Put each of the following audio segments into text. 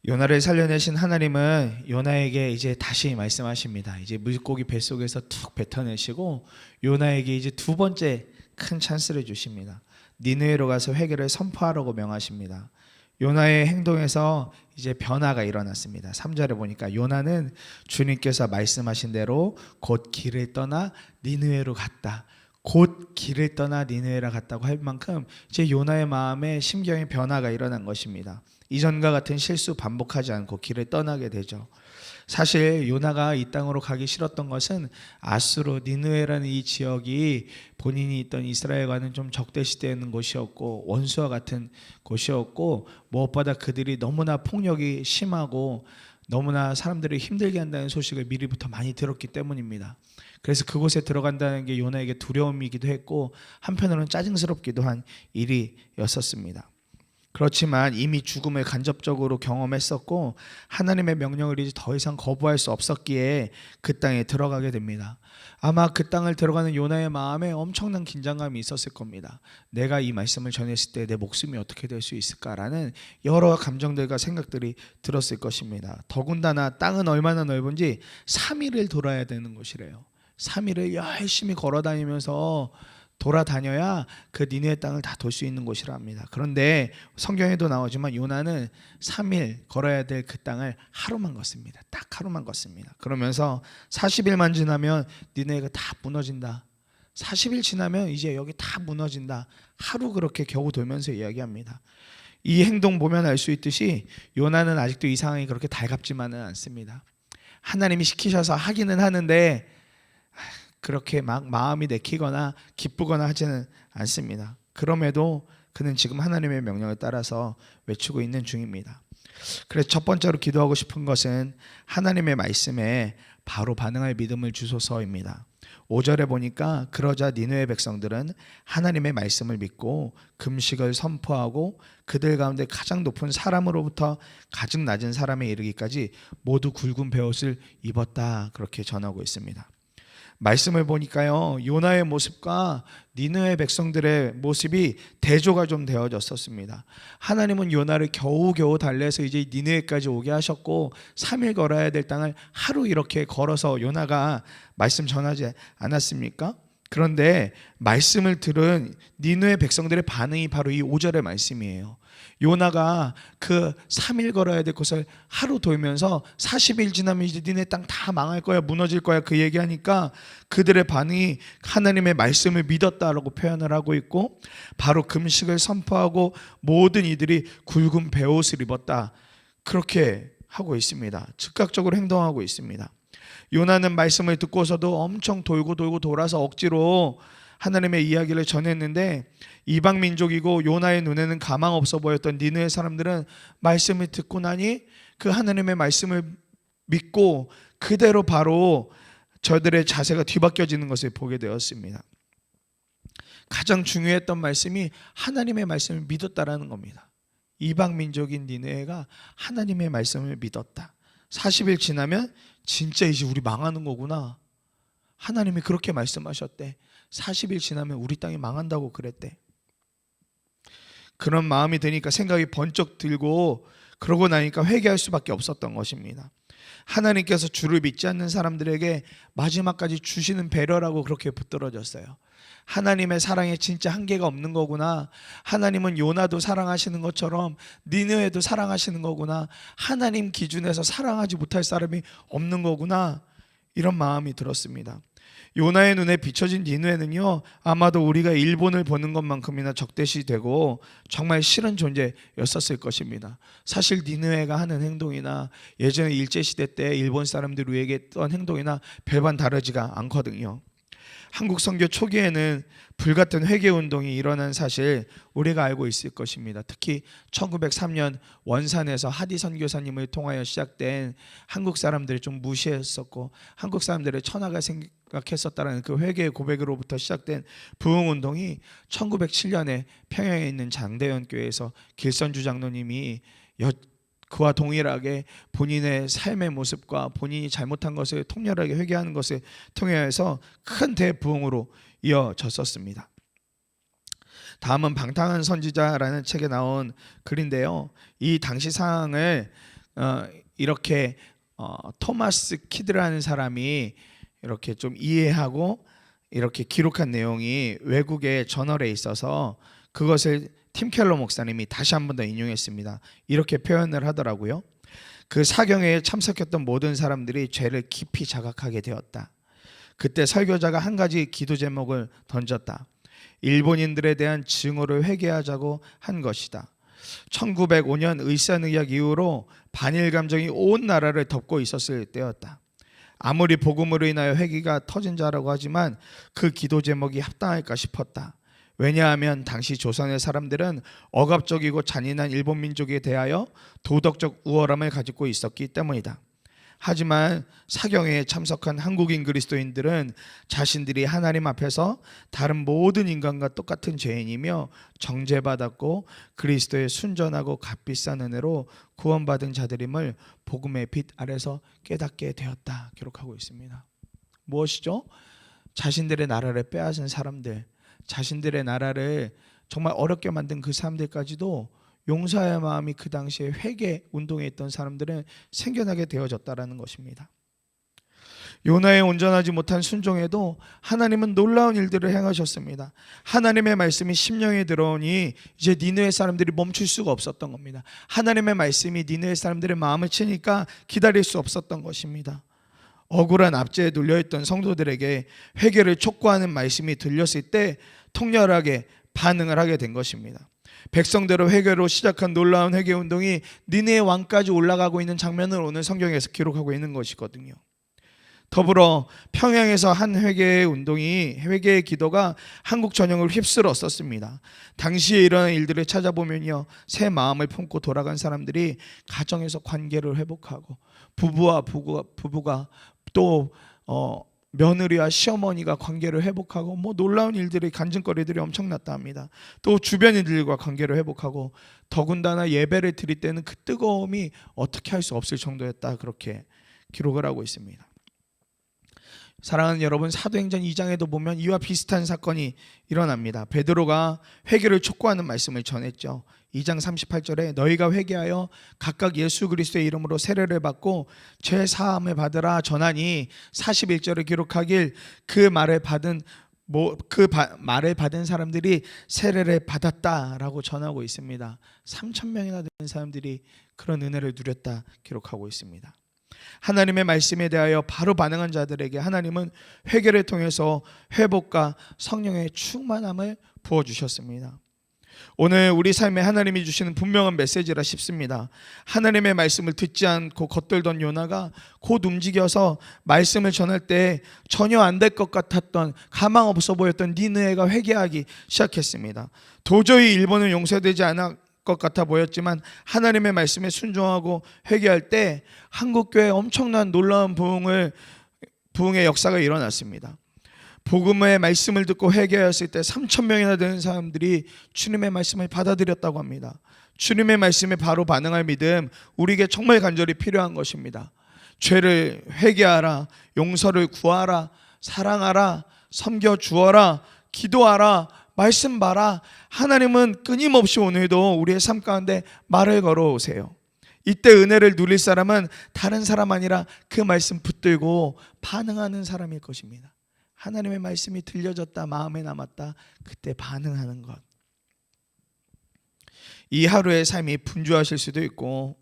요나를 살려내신 하나님은 요나에게 이제 다시 말씀하십니다. 이제 물고기 뱃속에서 툭 뱉어내시고 요나에게 이제 두 번째 큰 찬스를 주십니다. 니느웨로 가서 회개를 선포하라고 명하십니다. 요나의 행동에서 이제 변화가 일어났습니다. 3절에 보니까 요나는 주님께서 말씀하신 대로 곧 길을 떠나 니느웨로 갔다. 곧 길을 떠나 니느웨로 갔다고 할 만큼 이제 요나의 마음에 심경의 변화가 일어난 것입니다. 이전과 같은 실수 반복하지 않고 길을 떠나게 되죠. 사실 요나가 이 땅으로 가기 싫었던 것은 아수르 니느웨라는 이 지역이 본인이 있던 이스라엘과는 좀 적대시되는 곳이었고 원수와 같은 곳이었고 무엇보다 그들이 너무나 폭력이 심하고 너무나 사람들을 힘들게 한다는 소식을 미리부터 많이 들었기 때문입니다. 그래서 그곳에 들어간다는 게 요나에게 두려움이기도 했고 한편으로는 짜증스럽기도 한 일이었었습니다. 그렇지만 이미 죽음을 간접적으로 경험했었고 하나님의 명령을 이제 더 이상 거부할 수 없었기에 그 땅에 들어가게 됩니다. 아마 그 땅을 들어가는 요나의 마음에 엄청난 긴장감이 있었을 겁니다. 내가 이 말씀을 전했을 때 내 목숨이 어떻게 될 수 있을까라는 여러 감정들과 생각들이 들었을 것입니다. 더군다나 땅은 얼마나 넓은지 3일을 돌아야 되는 곳이래요. 3일을 열심히 걸어다니면서 돌아다녀야 그 니느웨 땅을 다 돌 수 있는 곳이라 합니다. 그런데 성경에도 나오지만 요나는 3일 걸어야 될 그 땅을 하루만 걷습니다. 딱 하루만 걷습니다. 그러면서 40일만 지나면 니느웨가 다 무너진다. 40일 지나면 이제 여기 다 무너진다. 하루 그렇게 겨우 돌면서 이야기합니다. 이 행동 보면 알 수 있듯이 요나는 아직도 이 상황이 그렇게 달갑지만은 않습니다. 하나님이 시키셔서 하기는 하는데 그렇게 막 마음이 내키거나 기쁘거나 하지는 않습니다. 그럼에도 그는 지금 하나님의 명령을 따라서 외치고 있는 중입니다. 그래서 첫 번째로 기도하고 싶은 것은 하나님의 말씀에 바로 반응할 믿음을 주소서입니다. 5절에 보니까 그러자 니느웨 백성들은 하나님의 말씀을 믿고 금식을 선포하고 그들 가운데 가장 높은 사람으로부터 가장 낮은 사람에 이르기까지 모두 굵은 베옷을 입었다, 그렇게 전하고 있습니다. 말씀을 보니까요, 요나의 모습과 니느웨 백성들의 모습이 대조가 좀 되어졌었습니다. 하나님은 요나를 겨우겨우 달래서 이제 니느웨까지 오게 하셨고 3일 걸어야 될 땅을 하루 이렇게 걸어서 요나가 말씀 전하지 않았습니까? 그런데 말씀을 들은 니느웨 백성들의 반응이 바로 이 5절의 말씀이에요. 요나가 그 3일 걸어야 될 곳을 하루 돌면서 40일 지나면 이제 니네 땅 다 망할 거야, 무너질 거야, 그 얘기하니까 그들의 반응이 하나님의 말씀을 믿었다라고 표현을 하고 있고 바로 금식을 선포하고 모든 이들이 굵은 베옷을 입었다, 그렇게 하고 있습니다. 즉각적으로 행동하고 있습니다. 요나는 말씀을 듣고서도 엄청 돌고 돌아서 억지로 하나님의 이야기를 전했는데 이방 민족이고 요나의 눈에는 가망 없어 보였던 니느웨 사람들은 말씀을 듣고 나니 그 하나님의 말씀을 믿고 그대로 바로 저들의 자세가 뒤바뀌어지는 것을 보게 되었습니다. 가장 중요했던 말씀이 하나님의 말씀을 믿었다라는 겁니다. 이방 민족인 니느웨가 하나님의 말씀을 믿었다. 40일 지나면 진짜 이제 우리 망하는 거구나. 하나님이 그렇게 말씀하셨대. 40일 지나면 우리 땅이 망한다고 그랬대. 그런 마음이 드니까 생각이 번쩍 들고 그러고 나니까 회개할 수밖에 없었던 것입니다. 하나님께서 주를 믿지 않는 사람들에게 마지막까지 주시는 배려라고 그렇게 붙들어졌어요. 하나님의 사랑에 진짜 한계가 없는 거구나. 하나님은 요나도 사랑하시는 것처럼 니느웨도 사랑하시는 거구나. 하나님 기준에서 사랑하지 못할 사람이 없는 거구나. 이런 마음이 들었습니다. 요나의 눈에 비춰진 니느웨는요, 아마도 우리가 일본을 보는 것만큼이나 적대시되고 정말 싫은 존재였었을 것입니다. 사실 니느웨가 하는 행동이나 예전에 일제시대 때 일본 사람들이 우리에게 했던 행동이나 별반 다르지가 않거든요. 한국 선교 초기에는 불같은 회개운동이 일어난 사실 우리가 알고 있을 것입니다. 특히 1903년 원산에서 하디 선교사님을 통하여 시작된 한국 사람들이 좀 무시했었고 한국 사람들의 천하가 생각했었다는 그 회개의 고백으로부터 시작된 부흥운동이 1907년에 평양에 있는 장대현 교회에서 길선주 장로님이 그와 동일하게 본인의 삶의 모습과 본인이 잘못한 것을 통렬하게 회개하는 것을 통해서 큰 대부흥으로 이어졌었습니다. 다음은 방탕한 선지자라는 책에 나온 글인데요, 이 당시 상황을 이렇게 토마스 키드라는 사람이 이렇게 좀 이해하고 이렇게 기록한 내용이 외국의 저널에 있어서 그것을 팀 켈러 목사님이 다시 한 번 더 인용했습니다. 이렇게 표현을 하더라고요. 그 사경회에 참석했던 모든 사람들이 죄를 깊이 자각하게 되었다. 그때 설교자가 한 가지 기도 제목을 던졌다. 일본인들에 대한 증오를 회개하자고 한 것이다. 1905년 의산의학 이후로 반일 감정이 온 나라를 덮고 있었을 때였다. 아무리 복음으로 인하여 회개가 터진 자라고 하지만 그 기도 제목이 합당할까 싶었다. 왜냐하면 당시 조선의 사람들은 억압적이고 잔인한 일본 민족에 대하여 도덕적 우월함을 가지고 있었기 때문이다. 하지만 사경회에 참석한 한국인 그리스도인들은 자신들이 하나님 앞에서 다른 모든 인간과 똑같은 죄인이며 정죄받았고 그리스도의 순전하고 값비싼 은혜로 구원받은 자들임을 복음의 빛 아래서 깨닫게 되었다 기록하고 있습니다. 무엇이죠? 자신들의 나라를 빼앗은 사람들, 자신들의 나라를 정말 어렵게 만든 그 사람들까지도 용서의 마음이 그 당시에 회개 운동에 있던 사람들은 생겨나게 되어졌다라는 것입니다. 요나의 온전하지 못한 순종에도 하나님은 놀라운 일들을 행하셨습니다. 하나님의 말씀이 심령에 들어오니 이제 니느웨 사람들이 멈출 수가 없었던 겁니다. 하나님의 말씀이 니느웨 사람들의 마음을 치니까 기다릴 수 없었던 것입니다. 억울한 압제에 눌려있던 성도들에게 회개를 촉구하는 말씀이 들렸을 때 통렬하게 반응을 하게 된 것입니다. 백성대로 회개로 시작한 놀라운 회개 운동이 니느웨 왕까지 올라가고 있는 장면을 오늘 성경에서 기록하고 있는 것이거든요. 더불어 평양에서 한 회개의 운동이, 회개의 기도가 한국 전역을 휩쓸었었습니다. 당시에 일어난 일들을 찾아보면요, 새 마음을 품고 돌아간 사람들이 가정에서 관계를 회복하고 부부와 부부가 또 며느리와 시어머니가 관계를 회복하고 놀라운 일들이, 간증거리들이 엄청났다 합니다. 또 주변인들과 관계를 회복하고 더군다나 예배를 드릴 때는 그 뜨거움이 어떻게 할 수 없을 정도였다, 그렇게 기록을 하고 있습니다. 사랑하는 여러분, 사도행전 2장에도 보면 이와 비슷한 사건이 일어납니다. 베드로가 회개를 촉구하는 말씀을 전했죠. 2장 38절에 너희가 회개하여 각각 예수 그리스도의 이름으로 세례를 받고 죄 사함을 받으라 전하니, 41절에 기록하길 그 말을 받은 사람들이 세례를 받았다라고 전하고 있습니다. 3,000명이나 되는 사람들이 그런 은혜를 누렸다 기록하고 있습니다. 하나님의 말씀에 대하여 바로 반응한 자들에게 하나님은 회개를 통해서 회복과 성령의 충만함을 부어주셨습니다. 오늘 우리 삶에 하나님이 주시는 분명한 메시지라 싶습니다. 하나님의 말씀을 듣지 않고 겉돌던 요나가 곧 움직여서 말씀을 전할 때 전혀 안 될 것 같았던, 가망 없어 보였던 니느웨가 회개하기 시작했습니다. 도저히 일본은 용서되지 않을 것 같아 보였지만 하나님의 말씀에 순종하고 회개할 때 한국교회에 엄청난 놀라운 부흥의 역사가 일어났습니다. 복음의 말씀을 듣고 회개하였을 때 3,000명이나 되는 사람들이 주님의 말씀을 받아들였다고 합니다. 주님의 말씀에 바로 반응할 믿음, 우리에게 정말 간절히 필요한 것입니다. 죄를 회개하라, 용서를 구하라, 사랑하라, 섬겨 주어라, 기도하라, 말씀 봐라. 하나님은 끊임없이 오늘도 우리의 삶 가운데 말을 걸어오세요. 이때 은혜를 누릴 사람은 다른 사람 아니라 그 말씀 붙들고 반응하는 사람일 것입니다. 하나님의 말씀이 들려졌다, 마음에 남았다, 그때 반응하는 것. 이 하루의 삶이 분주하실 수도 있고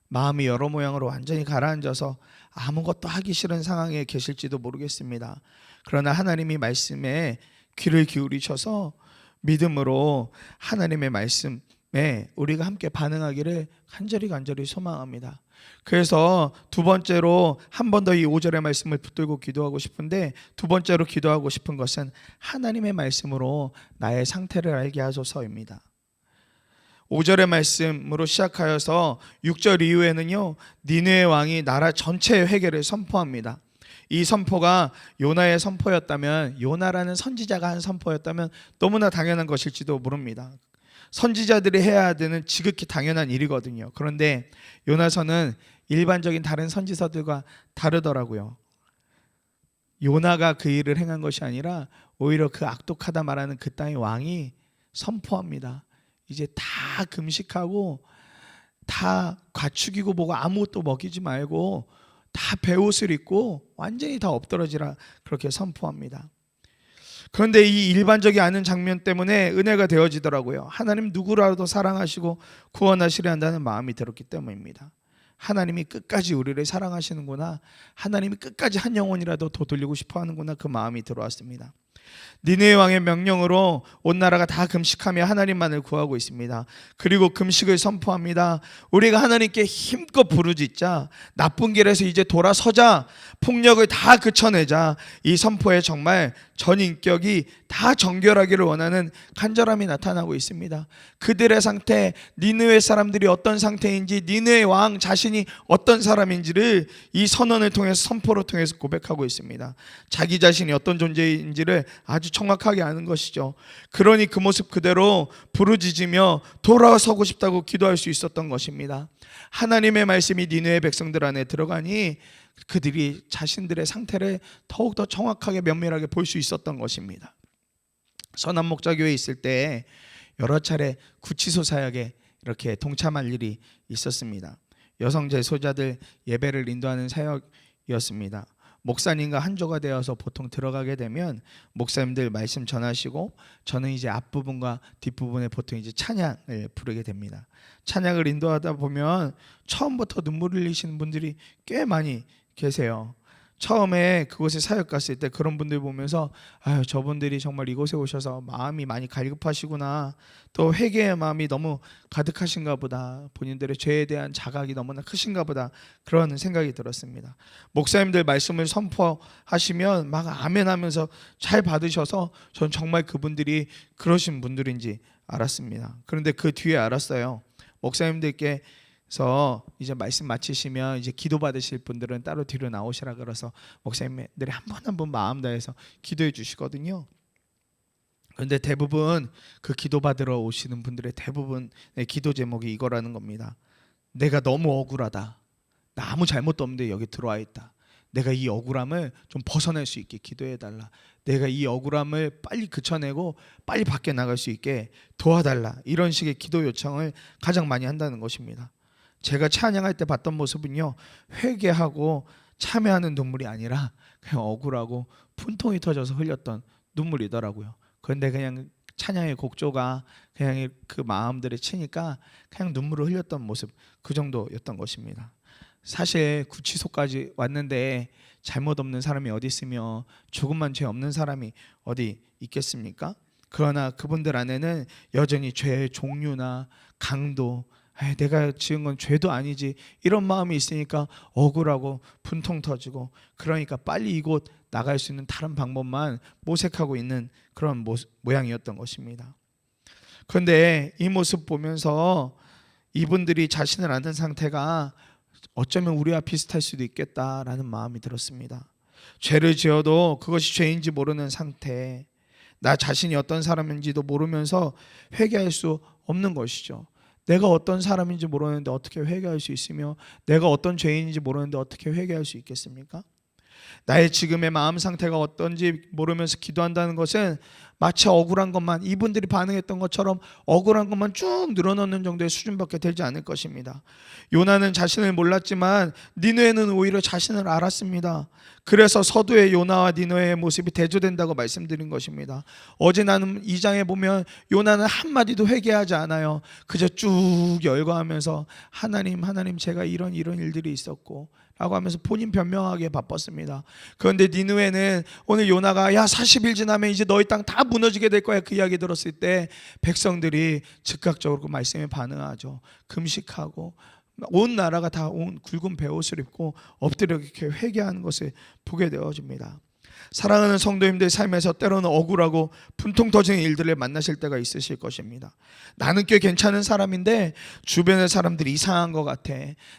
마음이 여러 모양으로 완전히 가라앉아서 아무것도 하기 싫은 상황에 계실지도 모르겠습니다. 그러나 하나님이 말씀에 귀를 기울이셔서 믿음으로 하나님의 말씀에 우리가 함께 반응하기를 간절히 소망합니다. 그래서 두 번째로 한 번 더 이 5절의 말씀을 붙들고 기도하고 싶은데, 두 번째로 기도하고 싶은 것은 하나님의 말씀으로 나의 상태를 알게 하소서입니다. 5절의 말씀으로 시작하여서 6절 이후에는요, 니느웨 왕이 나라 전체의 회개를 선포합니다. 이 선포가 요나의 선포였다면, 요나라는 선지자가 한 선포였다면 너무나 당연한 것일지도 모릅니다. 선지자들이 해야 되는 지극히 당연한 일이거든요. 그런데 요나서는 일반적인 다른 선지서들과 다르더라고요. 요나가 그 일을 행한 것이 아니라 오히려 그 악독하다 말하는 그 땅의 왕이 선포합니다. 이제 다 금식하고 다 가축이고 뭐고 아무것도 먹이지 말고 다 베옷을 입고 완전히 다 엎드러지라 그렇게 선포합니다. 그런데 이 일반적이 않은 장면 때문에 은혜가 되어지더라고요. 하나님 누구라도 사랑하시고 구원하시려 한다는 마음이 들었기 때문입니다. 하나님이 끝까지 우리를 사랑하시는구나, 하나님이 끝까지 한 영혼이라도 더 돌리고 싶어 하는구나, 그 마음이 들어왔습니다. 니느웨 왕의 명령으로 온 나라가 다 금식하며 하나님만을 구하고 있습니다. 그리고 금식을 선포합니다. 우리가 하나님께 힘껏 부르짖자, 나쁜 길에서 이제 돌아서자, 폭력을 다 그쳐내자. 이 선포에 정말 전인격이 다 정결하기를 원하는 간절함이 나타나고 있습니다. 그들의 상태, 니느웨 사람들이 어떤 상태인지, 니느웨 왕 자신이 어떤 사람인지를 이 선언을 통해서, 선포를 통해서 고백하고 있습니다. 자기 자신이 어떤 존재인지를 아주 정확하게 아는 것이죠. 그러니 그 모습 그대로 부르짖으며 돌아서고 싶다고 기도할 수 있었던 것입니다. 하나님의 말씀이 니느웨 백성들 안에 들어가니 그들이 자신들의 상태를 더욱더 정확하게 면밀하게 볼 수 있었던 것입니다. 선한목자교회에 있을 때 여러 차례 구치소 사역에 이렇게 동참할 일이 있었습니다. 여성 제소자들 예배를 인도하는 사역이었습니다. 목사님과 한조가 되어서 보통 들어가게 되면 목사님들 말씀 전하시고 저는 이제 앞부분과 뒷부분에 보통 이제 찬양을 부르게 됩니다. 찬양을 인도하다 보면 처음부터 눈물 흘리시는 분들이 꽤 많이 계세요. 처음에 그곳에 사역 갔을 때 그런 분들 보면서 아유, 저분들이 정말 이곳에 오셔서 마음이 많이 갈급하시구나, 또 회개의 마음이 너무 가득하신가 보다, 본인들의 죄에 대한 자각이 너무나 크신가 보다, 그런 생각이 들었습니다. 목사님들 말씀을 선포하시면 막 아멘 하면서 잘 받으셔서 전 정말 그분들이 그러신 분들인지 알았습니다. 그런데 그 뒤에 알았어요. 목사님들께 그래서 이제 말씀 마치시면 이제 기도 받으실 분들은 따로 뒤로 나오시라 그래서 목사님들이 한 분 한 분 마음 다해서 기도해 주시거든요. 그런데 대부분 그 기도 받으러 오시는 분들의 대부분의 기도 제목이 이거라는 겁니다. 내가 너무 억울하다. 나 아무 잘못도 없는데 여기 들어와 있다. 내가 이 억울함을 좀 벗어날 수 있게 기도해 달라. 내가 이 억울함을 빨리 그쳐내고 빨리 밖에 나갈 수 있게 도와달라. 이런 식의 기도 요청을 가장 많이 한다는 것입니다. 제가 찬양할 때 봤던 모습은요, 회개하고 참회하는 눈물이 아니라 그냥 억울하고 분통이 터져서 흘렸던 눈물이더라고요. 그런데 그냥 찬양의 곡조가 그냥 그 마음들에 치니까 그냥 눈물을 흘렸던 모습, 그 정도였던 것입니다. 사실 구치소까지 왔는데 잘못 없는 사람이 어디 있으며 조금만 죄 없는 사람이 어디 있겠습니까? 그러나 그분들 안에는 여전히 죄의 종류나 강도, 내가 지은 건 죄도 아니지, 이런 마음이 있으니까 억울하고 분통 터지고, 그러니까 빨리 이곳 나갈 수 있는 다른 방법만 모색하고 있는 그런 모양이었던 것입니다. 그런데 이 모습 보면서 이분들이 자신을 아는 상태가 어쩌면 우리와 비슷할 수도 있겠다라는 마음이 들었습니다. 죄를 지어도 그것이 죄인지 모르는 상태, 나 자신이 어떤 사람인지도 모르면서 회개할 수 없는 것이죠. 내가 어떤 사람인지 모르는데 어떻게 회개할 수 있으며, 내가 어떤 죄인인지 모르는데 어떻게 회개할 수 있겠습니까? 나의 지금의 마음 상태가 어떤지 모르면서 기도한다는 것은 마치 억울한 것만, 이분들이 반응했던 것처럼 억울한 것만 쭉 늘어놓는 정도의 수준밖에 되지 않을 것입니다. 요나는 자신을 몰랐지만 니느웨는 오히려 자신을 알았습니다. 그래서 서두에 요나와 니느웨의 모습이 대조된다고 말씀드린 것입니다. 어제 나는 2장에 보면 요나는 한마디도 회개하지 않아요. 그저 쭉 열거하면서 하나님 제가 이런 일들이 있었고 라고 하면서 본인 변명하기에 바빴습니다. 그런데 니느웨는 오늘 요나가 40일 지나면 이제 너희 땅 다 무너지게 될 거야, 그 이야기 들었을 때 백성들이 즉각적으로 그 말씀에 반응하죠. 금식하고 온 나라가 다 온 굵은 베옷을 입고 엎드려 이렇게 회개하는 것을 보게 되어집니다. 사랑하는 성도님들 삶에서 때로는 억울하고 분통 터지는 일들을 만나실 때가 있으실 것입니다. 나는 꽤 괜찮은 사람인데 주변의 사람들이 이상한 것 같아.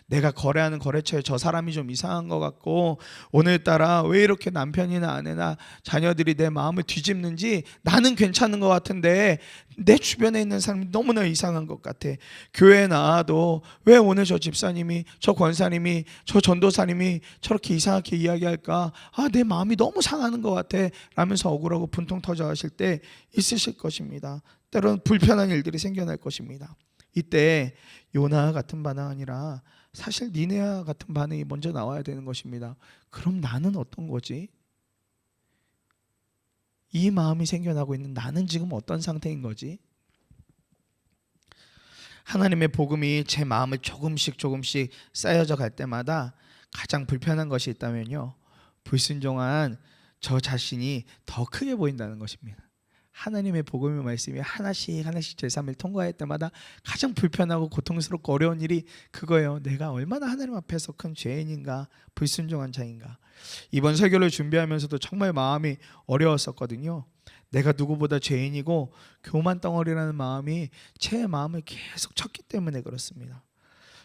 내가 거래하는 거래처에 저 사람이 좀 이상한 것 같고, 오늘따라 왜 이렇게 남편이나 아내나 자녀들이 내 마음을 뒤집는지 나는 괜찮은 것 같은데 내 주변에 있는 사람이 너무나 이상한 것 같아. 교회에 나와도 왜 오늘 저 집사님이, 저 권사님이, 저 전도사님이 저렇게 이상하게 이야기할까? 내 마음이 너무 상하는 것 같아 라면서 억울하고 분통 터져 하실 때 있으실 것입니다. 때로는 불편한 일들이 생겨날 것입니다. 이때 요나 같은 반응 아니라 사실 니네아 같은 반응이 먼저 나와야 되는 것입니다. 그럼 나는 어떤 거지? 이 마음이 생겨나고 있는 나는 지금 어떤 상태인 거지? 하나님의 복음이 제 마음을 조금씩 쌓여져 갈 때마다 가장 불편한 것이 있다면요, 불순종한 저 자신이 더 크게 보인다는 것입니다. 하나님의 복음의 말씀이 하나씩 제 삶을 통과할 때마다 가장 불편하고 고통스럽고 어려운 일이 그거예요. 내가 얼마나 하나님 앞에서 큰 죄인인가, 불순종한 자인가. 이번 설교를 준비하면서도 정말 마음이 어려웠었거든요. 내가 누구보다 죄인이고 교만 덩어리라는 마음이 제 마음을 계속 쳤기 때문에 그렇습니다.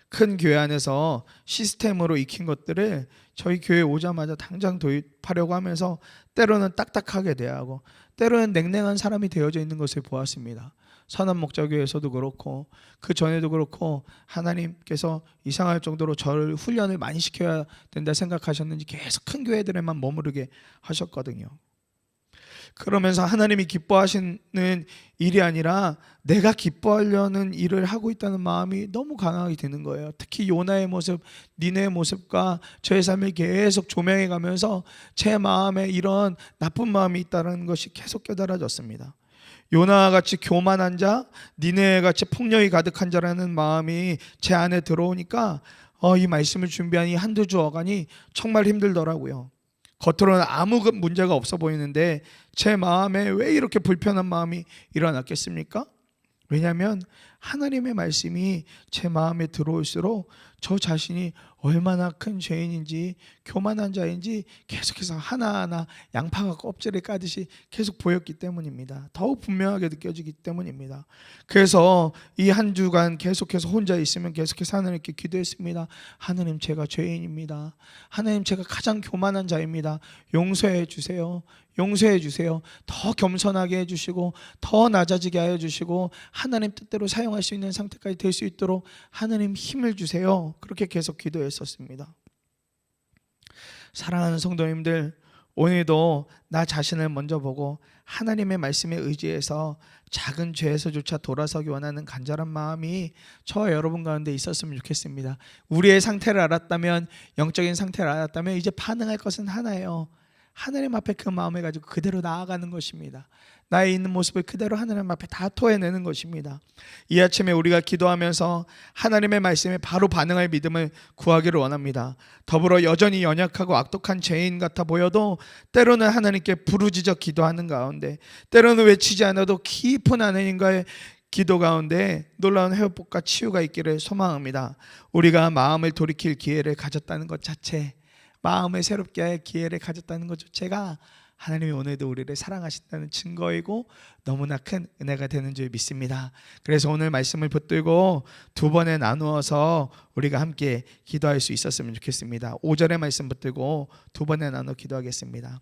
큰 교회 안에서 시스템으로 익힌 것들을 저희 교회 오자마자 당장 도입하려고 하면서 때로는 딱딱하게 대하고 때로는 냉랭한 사람이 되어져 있는 것을 보았습니다. 선한목자교회에서도 그렇고 그 전에도 그렇고 하나님께서 이상할 정도로 저를 훈련을 많이 시켜야 된다 생각하셨는지 계속 큰 교회들에만 머무르게 하셨거든요. 그러면서 하나님이 기뻐하시는 일이 아니라 내가 기뻐하려는 일을 하고 있다는 마음이 너무 강하게 드는 거예요. 특히 요나의 모습, 니네의 모습과 저의 삶을 계속 조명해 가면서 제 마음에 이런 나쁜 마음이 있다는 것이 계속 깨달아졌습니다. 요나와 같이 교만한 자, 니네와 같이 폭력이 가득한 자라는 마음이 제 안에 들어오니까 이 말씀을 준비한 이 한두 주 어간이 정말 힘들더라고요. 겉으로는 아무 문제가 없어 보이는데 제 마음에 왜 이렇게 불편한 마음이 일어났겠습니까? 왜냐하면 하나님의 말씀이 제 마음에 들어올수록 저 자신이 얼마나 큰 죄인인지 교만한 자인지 계속해서 하나하나 양파가 껍질을 까듯이 계속 보였기 때문입니다. 더욱 분명하게 느껴지기 때문입니다. 그래서 이 한 주간 계속해서 혼자 있으면 계속해서 하나님께 기도했습니다. 하나님, 제가 죄인입니다. 하나님, 제가 가장 교만한 자입니다. 용서해 주세요. 용서해 주세요. 더 겸손하게 해주시고 더 낮아지게 하여 주시고 하나님 뜻대로 사용할 수 있는 상태까지 될 수 있도록 하나님 힘을 주세요. 그렇게 계속 기도했었습니다. 사랑하는 성도님들, 오늘도 나 자신을 먼저 보고 하나님의 말씀에 의지해서 작은 죄에서조차 돌아서기 원하는 간절한 마음이 저와 여러분 가운데 있었으면 좋겠습니다. 우리의 상태를 알았다면, 영적인 상태를 알았다면 이제 반응할 것은 하나예요. 하나님 앞에 그 마음을 가지고 그대로 나아가는 것입니다. 나의 있는 모습을 그대로 하나님 앞에 다 토해내는 것입니다. 이 아침에 우리가 기도하면서 하나님의 말씀에 바로 반응할 믿음을 구하기를 원합니다. 더불어 여전히 연약하고 악독한 죄인 같아 보여도 때로는 하나님께 부르짖어 기도하는 가운데, 때로는 외치지 않아도 깊은 하나님과의 기도 가운데 놀라운 회복과 치유가 있기를 소망합니다. 우리가 마음을 돌이킬 기회를 가졌다는 것 자체, 마음을 새롭게 할 기회를 가졌다는 것 자체가 하나님이 오늘도 우리를 사랑하신다는 증거이고 너무나 큰 은혜가 되는 줄 믿습니다. 그래서 오늘 말씀을 붙들고 두 번에 나누어서 우리가 함께 기도할 수 있었으면 좋겠습니다. 5절의 말씀 붙들고 두 번에 나눠 기도하겠습니다.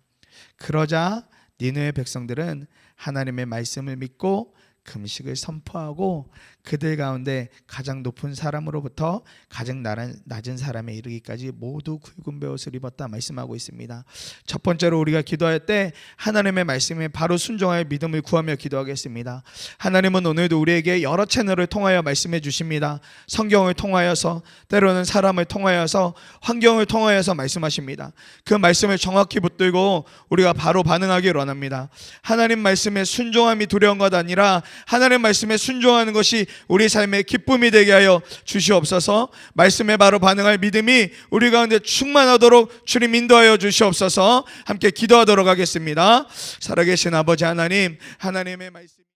그러자 니느웨 백성들은 하나님의 말씀을 믿고 금식을 선포하고 그들 가운데 가장 높은 사람으로부터 가장 낮은 사람에 이르기까지 모두 굵은 베옷을 입었다 말씀하고 있습니다. 첫 번째로 우리가 기도할 때 하나님의 말씀에 바로 순종하여 믿음을 구하며 기도하겠습니다. 하나님은 오늘도 우리에게 여러 채널을 통하여 말씀해 주십니다. 성경을 통하여서, 때로는 사람을 통하여서, 환경을 통하여서 말씀하십니다. 그 말씀을 정확히 붙들고 우리가 바로 반응하기를 원합니다. 하나님 말씀에 순종함이 두려운 것 아니라 하나님 말씀에 순종하는 것이 우리 삶의 기쁨이 되게 하여 주시옵소서. 말씀에 바로 반응할 믿음이 우리 가운데 충만하도록 주님 인도하여 주시옵소서. 함께 기도하도록 하겠습니다. 살아계신 아버지 하나님, 하나님의 말씀